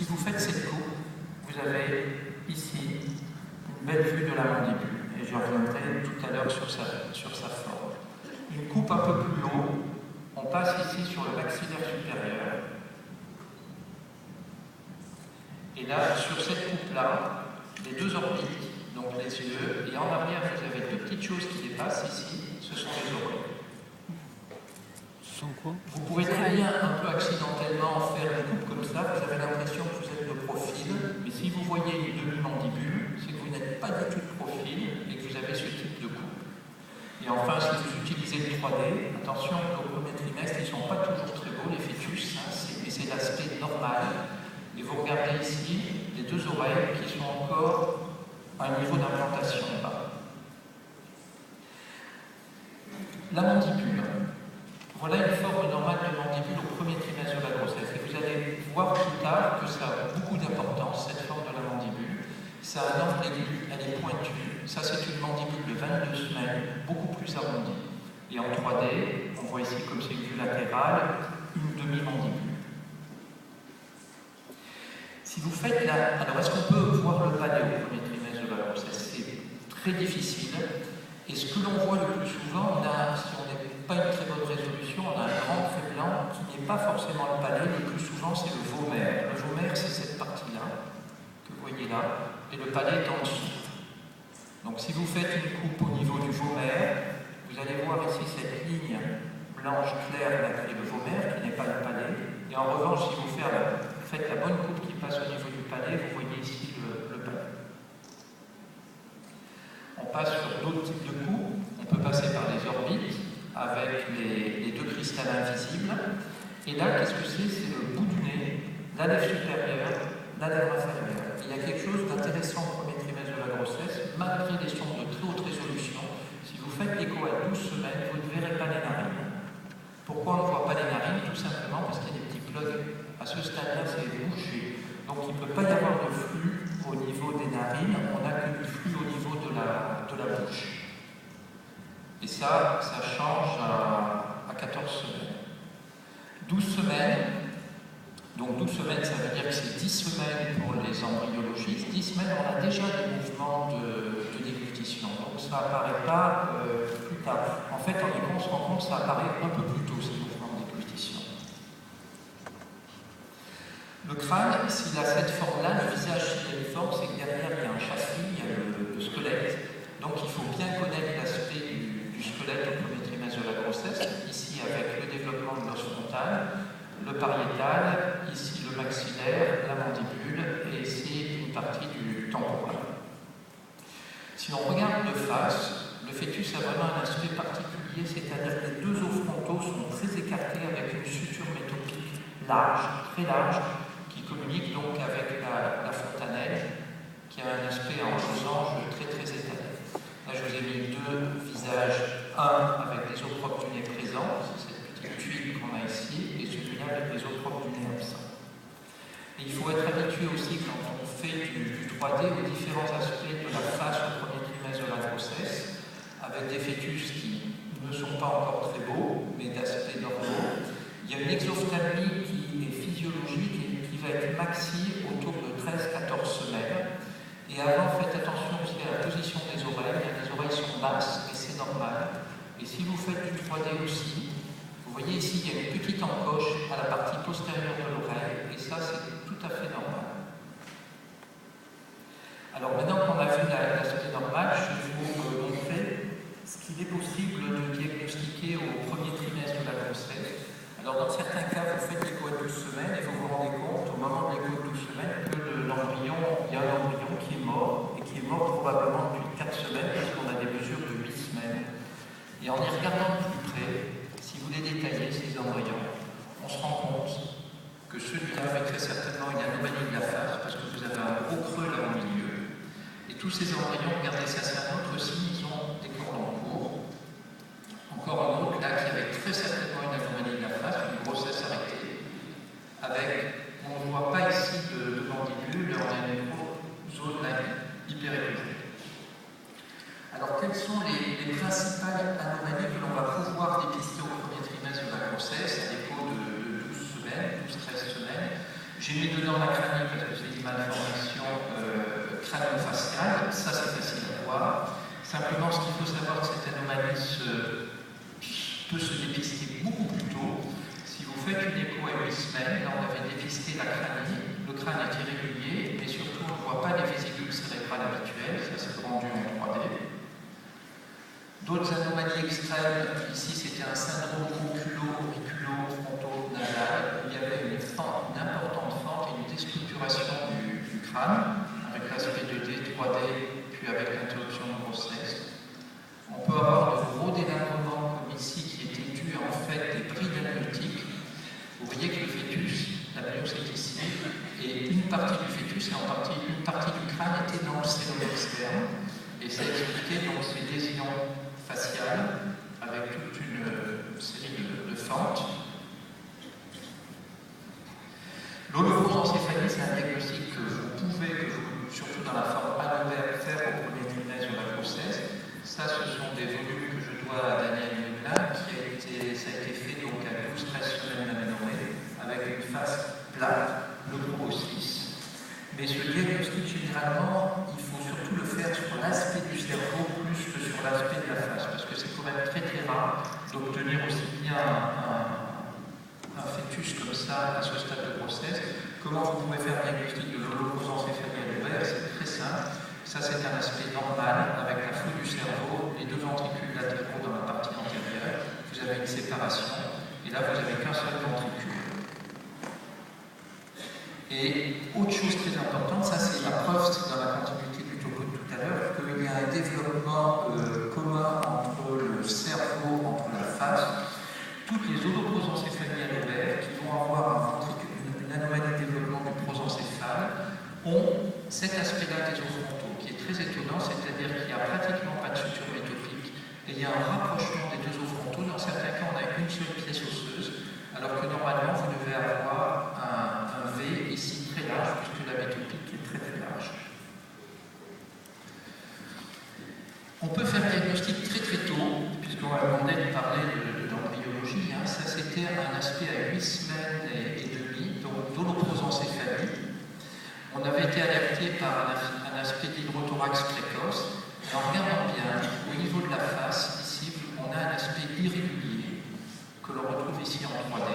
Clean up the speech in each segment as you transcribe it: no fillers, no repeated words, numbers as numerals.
vous faites cette coupe, vous avez ici une belle vue de la mandibule, et je reviendrai tout à l'heure sur sa forme. Une coupe un peu plus haut, on passe ici sur le maxillaire supérieur. Et là, sur cette coupe-là, les deux orbites, donc les yeux, et en arrière, vous avez deux petites choses qui dépassent ici, ce sont les oreilles. Vous pouvez très bien, un peu accidentellement, faire une coupe comme ça, vous avez l'impression que vous êtes de profil, mais si vous voyez une demi-mandibule, c'est que vous n'êtes pas du tout de profil et que vous avez ce type de coupe. Et enfin, si vous utilisez le 3D, attention, au premier trimestre, ils ne sont pas toujours très beaux, les fœtus, hein, mais c'est l'aspect normal. Et vous regardez ici les deux oreilles qui sont encore à un niveau d'implantation bas. La mandibule. Voilà une forme normale de mandibule au premier trimestre de la grossesse. Et vous allez voir plus tard que ça a beaucoup d'importance, cette forme de la mandibule. Ça a un angle aigu, elle est pointue. Ça, c'est une mandibule de 22 semaines, beaucoup plus arrondie. Et en 3D, on voit ici, comme c'est une vue latérale, une demi-mandibule. Si vous faites la... Alors, est-ce qu'on peut voir le palais au premier trimestre de la grossesse? C'est très difficile. Et ce que l'on voit le plus souvent, si on n'est pas une très bonne résolution, on a un grand trait blanc qui n'est pas forcément le palais, le plus souvent c'est le vomère. Le vomère, c'est cette partie-là, que vous voyez là, et le palais est en dessous. Donc si vous faites une coupe au niveau du vomère, vous allez voir ici cette ligne blanche claire là qui est le vomère, qui n'est pas le palais. Et en revanche, si vous faites la bonne coupe qui passe au niveau du palais, vous voyez ici le palais. On passe sur d'autres types de coups. On peut passer par les orbites avec les deux cristallins visibles. Et là, qu'est-ce que c'est? C'est le bout du nez, la lèvre supérieure, la lèvre inférieure. Il y a quelque chose d'intéressant au premier trimestre de la grossesse, malgré des sons de très haute résolution. Si vous faites l'écho à 12 semaines, vous ne verrez pas les narines. Pourquoi on ne voit pas les narines? Tout simplement parce qu'il y a des petits plugs. À ce stade-là, c'est bouché. Donc il ne peut pas y avoir de flux au niveau des narines, on n'a que du flux au niveau de la bouche. Et ça change à 14 semaines. 12 semaines, donc 12 semaines, ça veut dire que c'est 10 semaines pour les embryologistes. 10 semaines, on a déjà des mouvements de déglutition. Donc ça n'apparaît pas plus tard. En fait, on se rend compte que ça apparaît un peu plus tôt, ces mouvements de déglutition. Le crâne, s'il a cette forme-là, le visage, s'il a une forme, c'est que derrière, il y a un châssis, il y a le squelette. Donc il faut bien connaître l'aspect du squelette au premier trimestre de la grossesse, ici avec le développement de l'os frontal, le pariétal, ici le maxillaire, la mandibule, et ici une partie du temporal. Si on regarde de face, le fœtus a vraiment un aspect particulier, c'est-à-dire que les deux os frontaux sont très écartés avec une suture métopique large, très large, qui communique donc avec la fontanelle, qui a un aspect en losange très très étalé. Là, je vous ai mis deux visages, un avec les os propres du nez présents, c'est cette petite tuile qu'on a ici, et celui-là avec les os propres du nez absents. Et il faut être habitué aussi, quand on fait du 3D, aux différents aspects de la face au premier trimestre de la grossesse, avec des fœtus qui ne sont pas encore très beaux, mais d'aspect normaux. Il y a une exophthalmie qui est physiologique et qui va être maxi autour de 13-14 semaines. Et avant, faites attention aussi à la position des oreilles. Les oreilles sont basses et c'est normal. Et si vous faites du 3D aussi, vous voyez ici, il y a une petite encoche à la partie postérieure de l'oreille. Et ça, c'est tout à fait normal. Alors maintenant qu'on a vu l'aspect normal, je vais vous montrer ce qu'il est possible de diagnostiquer au premier trimestre de la grossesse. Alors dans certains cas, vous faites l'écho à 12 semaines et vous vous rendez compte au moment de l'écho de 12 semaines que l'embryon, il y a un embryon qui est mort et qui est mort probablement depuis 4 semaines parce qu'on a des mesures de 8 semaines. Et en y regardant de plus près, si vous les détaillez, ces embryons, on se rend compte que celui-là avait très certainement une anomalie de la face parce que vous avez un gros creux là au milieu. Et tous ces embryons, regardez ça, c'est un autre signe, ils ont des cordons courts. Encore un autre là qui avait très certainement une anomalie de la face, une grossesse arrêtée, avec, on ne voit pas ici de mandibule, on a une zone là hyper épurée. Alors quelles sont les principales anomalies que l'on va pouvoir dépister au premier trimestre de la grossesse, à l'écho de 12 semaines, 12-13 semaines? J'ai mis dedans la crânie parce que c'est une malformation crânio-faciale, ça c'est facile à voir. Simplement, ce qu'il faut savoir, c'est que cette anomalie peut se dépister beaucoup plus tôt. Si vous faites une écho à 8 semaines, là on avait dépisté la crânie, le crâne est irrégulier, mais surtout on ne voit pas les vésicules cérébrales habituelles, ça c'est rendu en 3D. D'autres anomalies extrêmes, ici c'était un syndrome oculo-fronto-nasal, où il y avait une importante fente et une déstructuration du crâne, avec l'aspect 2D, 3D, puis avec l'interruption de grossesse. On peut avoir de gros délabrements comme ici, qui étaient dus en fait des brides amniotiques. Vous voyez que le fœtus, la myose est ici, et une partie du fœtus et une partie du crâne était dans le célome externe, et ça expliquait donc ces lésions faciale avec toute une série de fentes. L'holoprosencéphalie, c'est un diagnostic que vous pouvez, surtout dans la forme annuaire, faire au premier trimestre de la grossesse. Ça, ce sont des volumes que je dois à Daniel Meglin, ça a été fait donc à 12-13 semaines d'aménorrhée, avec une face plate, le proboscis. Mais ce diagnostic, généralement, il faut surtout le faire sur l'aspect du cerveau plus que sur l'aspect de la face, parce que c'est quand même très très rare d'obtenir aussi bien un fœtus comme ça à ce stade de grossesse. Comment vous pouvez faire un diagnostic de l'holoprosencéphalie annulaire? C'est très simple. Ça, c'est un aspect normal avec la foule du cerveau, les deux ventricules latéraux dans la partie antérieure. Vous avez une séparation, et là, vous n'avez qu'un seul ventricule. Et autre chose très importante, ça c'est la preuve, c'est dans la continuité du topo de tout à l'heure, qu'il y a un développement commun entre le cerveau, entre la face. Toutes les holoprosencéphalies annulaires qui vont avoir une anomalie de développement du prosencéphale ont cet aspect-là des os frontaux, qui est très étonnant, c'est-à-dire qu'il n'y a pratiquement pas de suture métopique, et il y a un rapprochement des deux os frontaux. Dans certains cas, on a une seule pièce osseuse, alors que normalement, vous devez avoir un V ici très large, puisque la métopique est très très large. On peut faire un diagnostic très très tôt, puisqu'on m'a demandé de parler d'embryologie. Ça, c'était un aspect à 8 semaines et demie, donc d'holoprosencéphalie. On avait été alerté par un aspect d'hydrothorax précoce. Et en regardant bien, au niveau de la face, ici, on a un aspect irrégulier que l'on retrouve ici en 3D.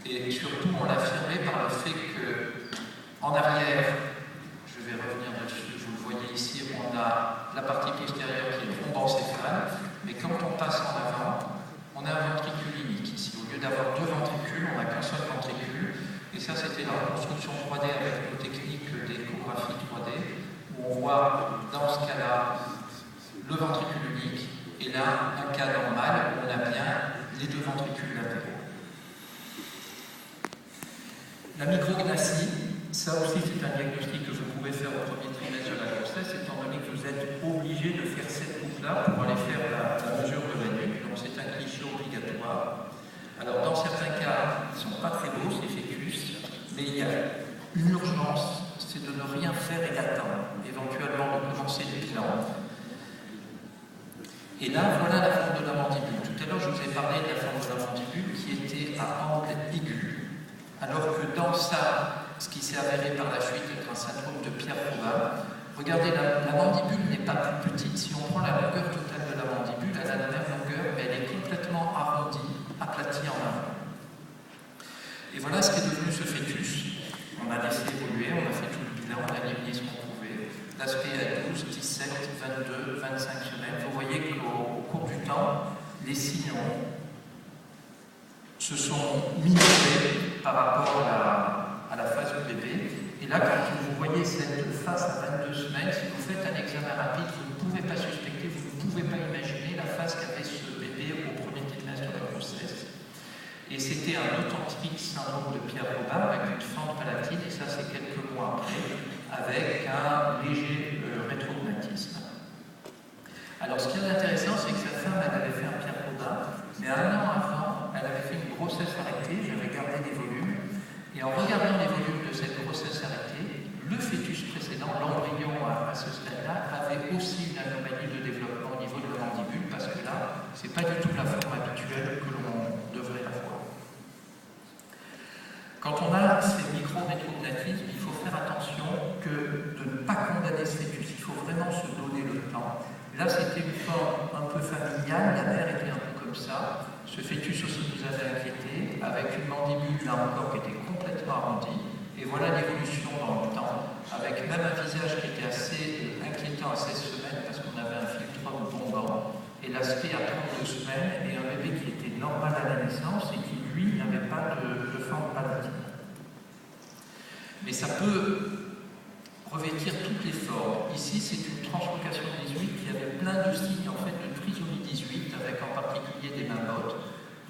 Et surtout, on l'affirmait par le fait qu'en arrière, je vais revenir dessus, vous le voyez ici, on a la partie postérieure qui est rhombencéphale, mais quand on passe en avant, on a un ventricule unique ici. Au lieu d'avoir deux ventricules, on n'a qu'un seul ventricule. Et ça, c'était la reconstruction 3D avec nos techniques d'échographie 3D, où on voit, dans ce cas-là, le ventricule unique, et là, un cas normal, où on a bien les deux ventricules latéraux. La micrognathie, ça aussi c'est un diagnostic que vous pouvez faire au premier trimestre de la grossesse, étant donné que vous êtes obligé de faire cette coupe-là pour aller faire la mesure de la nuque, donc c'est un cliché obligatoire. Alors dans certains cas, ils ne sont pas très beaux ces fœtus, mais il y a une urgence, c'est de ne rien faire et d'attendre, éventuellement de commencer les bilans. Et là, voilà la forme de la mandibule. Tout à l'heure, je vous ai parlé de la forme de la mandibule qui était à angle aigu. Alors que dans ça, ce qui s'est avéré par la suite être un syndrome de Pierre-Robin, regardez, la mandibule n'est pas plus petite. Si on prend la longueur totale de la mandibule, elle a la même longueur, mais elle est complètement arrondie, aplatie en avant. Et voilà ce qu'est devenu ce fœtus. On a laissé évoluer, on a fait tout le bilan, on a éliminé ce qu'on pouvait. L'aspect à 12, 17, 22, 25 semaines. Vous voyez qu'au cours du temps, les signaux se sont minorés par rapport à la phase du bébé. Et là, quand vous voyez cette phase à 22 semaines, si vous faites un examen rapide, vous ne pouvez pas suspecter, vous ne pouvez pas imaginer la phase qu'avait ce bébé au premier trimestre de la grossesse. Et c'était un authentique syndrome de Pierre-Robin avec une fente palatine, et ça c'est quelques mois après, avec un léger rétrognatisme. Alors ce qui est intéressant, c'est que sa femme, elle avait fait un Pierre-Robin, mais un an avant, elle avait fait une grossesse arrêtée, j'avais gardé les volumes, et en regardant les volumes de cette grossesse arrêtée, le fœtus précédent, l'embryon à ce stade-là, avait aussi une anomalie de développement au niveau de la mandibule, parce que là, c'est pas du tout la forme habituelle que l'on devrait avoir. Quand on a ces micro-rétro Là, c'était une forme un peu familiale, la mère était un peu comme ça. Ce fœtus aussi nous avait inquiété, avec une mandibule, là encore, qui était complètement arrondie. Et voilà l'évolution dans le temps, avec même un visage qui était assez inquiétant à 16 semaines, parce qu'on avait un philtrome bombant, et l'aspect à 32 semaines, et un bébé qui était normal à la naissance, et qui, lui, n'avait pas de forme palatine. Mais ça peut revêtir toutes les formes. Ici, c'est une translocation 18 qui avait plein de signes en fait de trisomie 18, avec en particulier des mains mottes,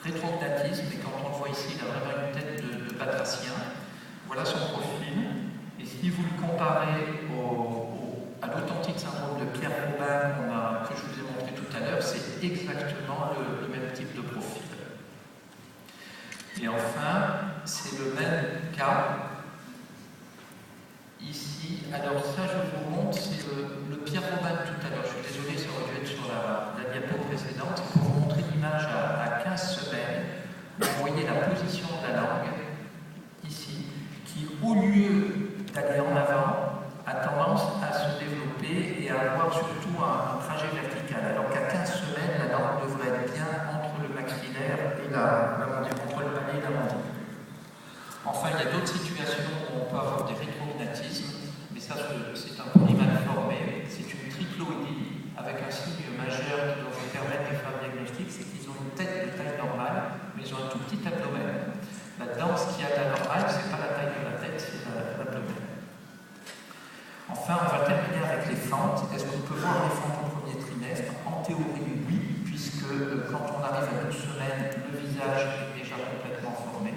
rétrognatisme, et quand on le voit ici, il a vraiment une tête de batracien. Voilà son profil. Et si vous le comparez à l'authentique syndrome de Pierre Robin que je vous ai montré tout à l'heure, c'est exactement le même type de profil. Et enfin, c'est le même cas. Ici, alors ça je vous montre, c'est le Pierre Robin de tout à l'heure. Je suis désolé, ça aurait dû être sur la diapo précédente. Pour vous montrer l'image à 15 semaines, vous voyez la position de la langue, ici, qui au lieu d'aller en avant, a tendance à se développer et à avoir surtout un trajet vertical. Alors qu'à 15 semaines, la langue devrait être bien entre le maxillaire et entre le palais et la mandibule. Enfin, il y a d'autres situations où on peut avoir des rétrognatismes, mais ça, c'est un peu mal formé. C'est une triploïdie avec un signe majeur qui doit vous permettre de faire le diagnostic, c'est qu'ils ont une tête de taille normale, mais ils ont un tout petit abdomen. Là-dedans, ce qui est anormal, ce n'est pas la taille de la tête, c'est l'abdomen. Enfin, on va terminer avec les fentes. Est-ce qu'on peut voir les fentes au premier trimestre? En théorie, oui, puisque quand on arrive à 12 semaines, le visage est déjà complètement formé.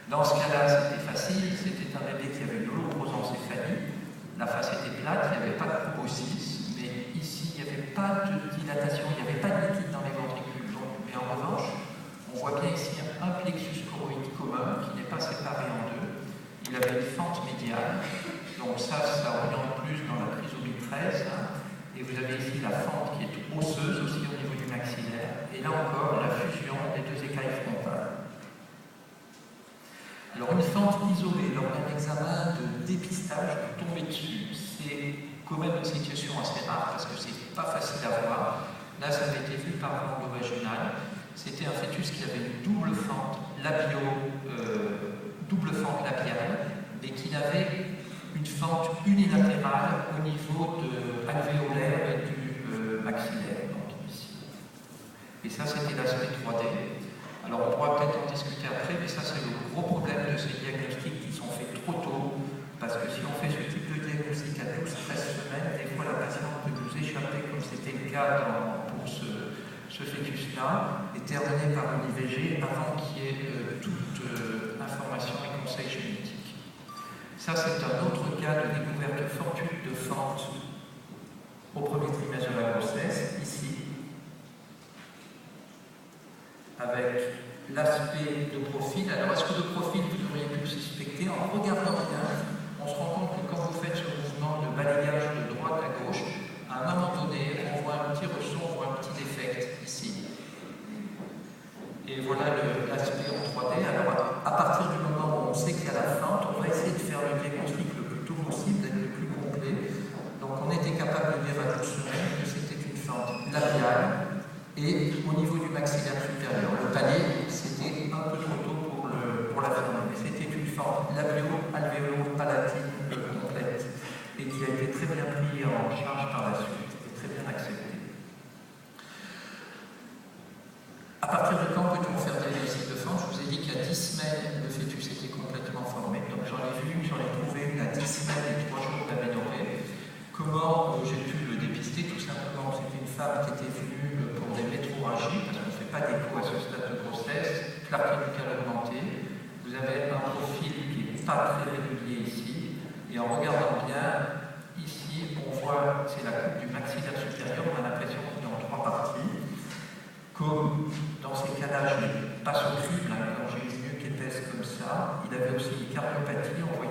Dans ce cas-là, c'était facile, c'était un bébé qui avait une holoprosencéphalie, la face était plate, il n'y avait pas de proboscis, mais ici, il n'y avait pas de dilatation, il n'y avait pas de liquide dans les ventricules. Mais en revanche, on voit bien ici un plexus choroïde commun qui n'est pas séparé en deux. Il avait une fente médiane, donc ça oriente plus dans la trisomie 13, et vous avez ici la fente qui est osseuse aussi au niveau du maxillaire, et là encore, la fusion des deux écailles frontales. Alors une fente isolée lors d'un examen de dépistage de tomber dessus, c'est quand même une situation assez rare parce que c'est pas facile à voir. Là, ça avait été vu par l'onde vaginale. C'était un fœtus qui avait une double fente labiale, mais qui avait une fente unilatérale au niveau alvéolaire et du maxillaire, donc ici. Et ça, c'était l'aspect 3D. Alors on pourra peut-être en discuter après, mais ça c'est le gros problème de ces diagnostics qui sont faits trop tôt, parce que si on fait ce type de diagnostic à 12-13 semaines, des fois la patiente peut nous échapper, comme c'était le cas pour ce fœtus-là, et terminer par une IVG avant qu'il y ait toute information et conseil génétique. Ça c'est un autre cas de découverte fortuite de fente au premier trimestre de la grossesse, ici. Avec l'aspect de profil. Alors, est-ce que de profil, vous auriez pu le suspecter? En regardant bien, on se rend compte que quand vous faites ce mouvement de balayage de droite à gauche, à un moment donné, on voit un petit ressort, on voit un petit défect ici. Et voilà l'aspect en 3D. Alors, à partir du moment où on sait qu'il y a la fente, on va essayer de faire le diagnostic le plus tôt possible, d'être le plus complet. Donc, on était capable de dire à 12 semaines que c'était une fente labiale. Et au niveau du maxillaire supérieur, le palais, c'était un peu trop tôt pour la fermer, mais c'était une forme labio-alvéolo-palatine complète et qui a été très bien pris en charge par la suite et très bien accepté. À partir de quand peut-on faire des diagnostics de fente? Je vous ai dit qu'à 10 semaines, le fœtus était complètement formé. Donc j'en ai trouvé une à 10 semaines et 3 jours d'aménorrhée. Comment j'ai pu le dépister? Tout simplement, c'était une femme qui était venue pour des métroragies, parce qu'on ne fait pas d'écho à ce stade de grossesse, clarté nucléaire augmentée. Vous avez un profil qui n'est pas très régulier ici, et en regardant bien, ici, on voit, c'est la coupe du maxillaire supérieur, on a l'impression qu'il est en 3 parties. Comme dans ces cas-là, je n'ai pas ce crible, quand j'ai une nuque épaisse comme ça, il avait aussi une cardiopathie, on voyait